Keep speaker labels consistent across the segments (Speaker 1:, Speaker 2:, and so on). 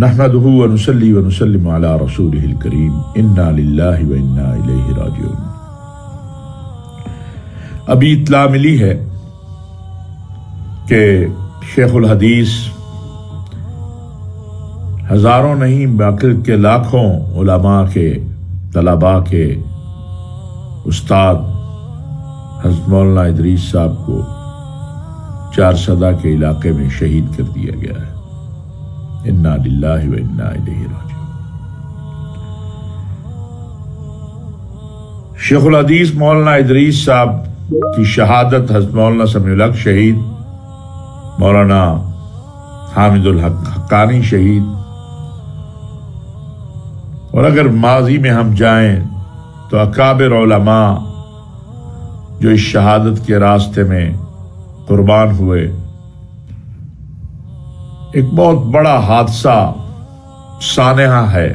Speaker 1: نحمدہ ونصلی ونسلم علی رسولہ الکریم انا للہ و انا الیہ راجعون۔ ابھی اطلاع ملی ہے کہ شیخ الحدیث ہزاروں نہیں بلکہ لاکھوں علماء کے طلباء کے استاد حضرت مولانا ادریس صاحب کو چارسدہ کے علاقے میں شہید کر دیا گیا ہے۔ انا للہ و انا الیہ راجعون۔ شیخ الحدیث مولانا ادریس صاحب کی شہادت حضرت مولانا سمیع الحق شہید، مولانا حامد الحق حقانی شہید، اور اگر ماضی میں ہم جائیں تو اکابر علماء جو اس شہادت کے راستے میں قربان ہوئے، ایک بہت بڑا حادثہ سانحہ ہے۔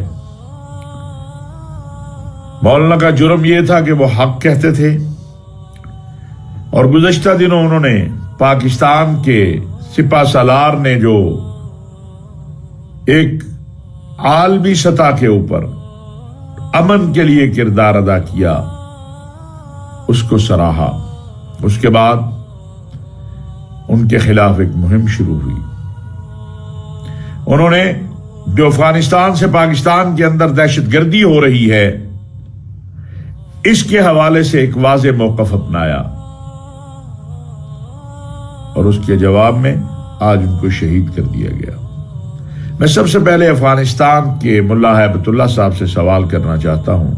Speaker 1: مولانا کا جرم یہ تھا کہ وہ حق کہتے تھے، اور گزشتہ دنوں انہوں نے پاکستان کے سپہ سالار نے جو ایک عالمی سطح کے اوپر امن کے لیے کردار ادا کیا، اس کو سراہا۔ اس کے بعد ان کے خلاف ایک مہم شروع ہوئی۔ انہوں نے جو افغانستان سے پاکستان کے اندر دہشت گردی ہو رہی ہے، اس کے حوالے سے ایک واضح موقف اپنایا، اور اس کے جواب میں آج ان کو شہید کر دیا گیا۔ میں سب سے پہلے افغانستان کے ملا ہیبت اللہ صاحب سے سوال کرنا چاہتا ہوں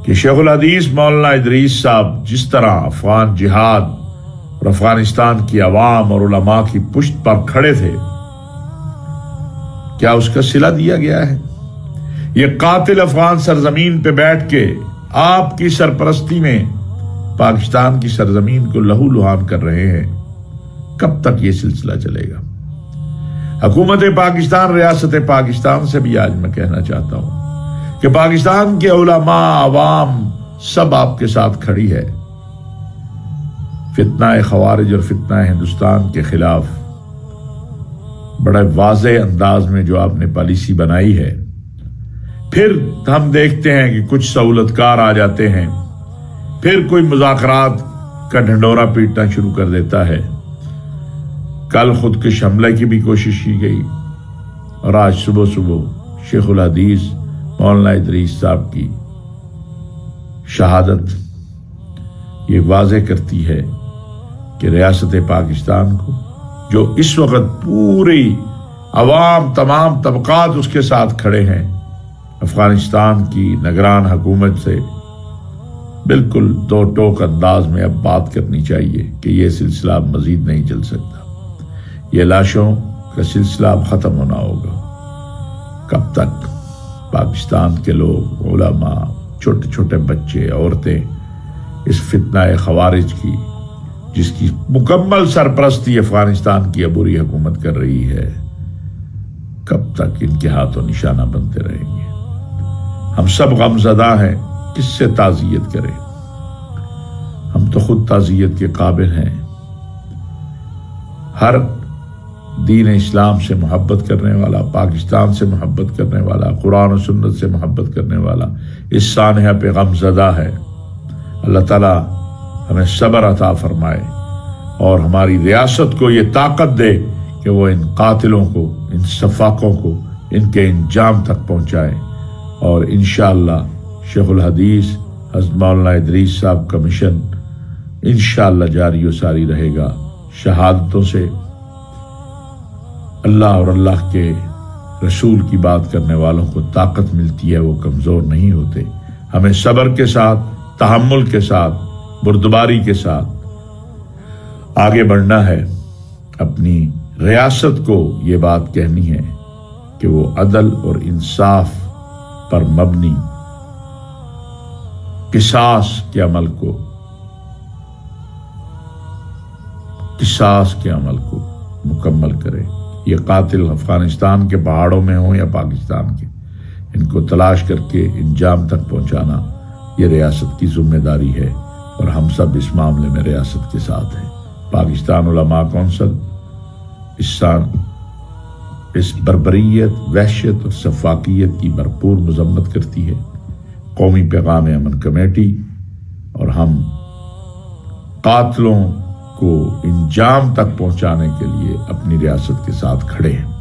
Speaker 1: کہ شیخ الحدیث مولانا ادریس صاحب جس طرح افغان جہاد اور افغانستان کی عوام اور علماء کی پشت پر کھڑے تھے، کیا اس کا صلہ دیا گیا ہے؟ یہ قاتل افغان سرزمین پہ بیٹھ کے آپ کی سرپرستی میں پاکستان کی سرزمین کو لہو لہان کر رہے ہیں، کب تک یہ سلسلہ چلے گا؟ حکومت پاکستان، ریاست پاکستان سے بھی آج میں کہنا چاہتا ہوں کہ پاکستان کے علماء، عوام سب آپ کے ساتھ کھڑی ہے۔ فتنہ خوارج اور فتنہ ہندوستان کے خلاف بڑے واضح انداز میں جو آپ نے پالیسی بنائی ہے، پھر ہم دیکھتے ہیں کہ کچھ سہولت کار آ جاتے ہیں، پھر کوئی مذاکرات کا ڈھنڈورا پیٹنا شروع کر دیتا ہے۔ کل خودکش حملے کی بھی کوشش کی گئی، اور آج صبح شیخ الحدیث مولانا ادریس صاحب کی شہادت یہ واضح کرتی ہے کہ ریاست پاکستان کو، جو اس وقت پوری عوام، تمام طبقات اس کے ساتھ کھڑے ہیں، افغانستان کی نگران حکومت سے بالکل دو ٹوک انداز میں اب بات کرنی چاہیے کہ یہ سلسلہ اب مزید نہیں چل سکتا۔ یہ لاشوں کا سلسلہ اب ختم ہونا ہوگا۔ کب تک پاکستان کے لوگ، علماء، چھوٹے چھوٹے بچے، عورتیں اس فتنہ خوارج کی، جس کی مکمل سرپرستی افغانستان کی عبوری حکومت کر رہی ہے، کب تک ان کے ہاتھوں نشانہ بنتے رہیں گے؟ ہم سب غمزدہ ہیں، کس سے تعزیت کریں؟ ہم تو خود تعزیت کے قابل ہیں۔ ہر دین اسلام سے محبت کرنے والا، پاکستان سے محبت کرنے والا، قرآن و سنت سے محبت کرنے والا اس سانحہ پہ غمزدہ ہے۔ اللہ تعالیٰ ہمیں صبر عطا فرمائے، اور ہماری ریاست کو یہ طاقت دے کہ وہ ان قاتلوں کو، ان سفاکوں کو، ان کے انجام تک پہنچائے، اور انشاءاللہ شیخ الحدیث حضرت مولانا ادریس صاحب کا مشن انشاءاللہ جاری و ساری رہے گا۔ شہادتوں سے اللہ اور اللہ کے رسول کی بات کرنے والوں کو طاقت ملتی ہے، وہ کمزور نہیں ہوتے۔ ہمیں صبر کے ساتھ، تحمل کے ساتھ، بردباری کے ساتھ آگے بڑھنا ہے۔ اپنی ریاست کو یہ بات کہنی ہے کہ وہ عدل اور انصاف پر مبنی قصاص کے عمل کو مکمل کرے۔ یہ قاتل افغانستان کے پہاڑوں میں ہوں یا پاکستان کے، ان کو تلاش کر کے انجام تک پہنچانا یہ ریاست کی ذمہ داری ہے، اور ہم سب اس معاملے میں ریاست کے ساتھ ہیں۔ پاکستان علماء کونسل اس بربریت، وحشت اور سفاکیت کی بھرپور مذمت کرتی ہے۔ قومی پیغام امن کمیٹی اور ہم قاتلوں کو انجام تک پہنچانے کے لیے اپنی ریاست کے ساتھ کھڑے ہیں۔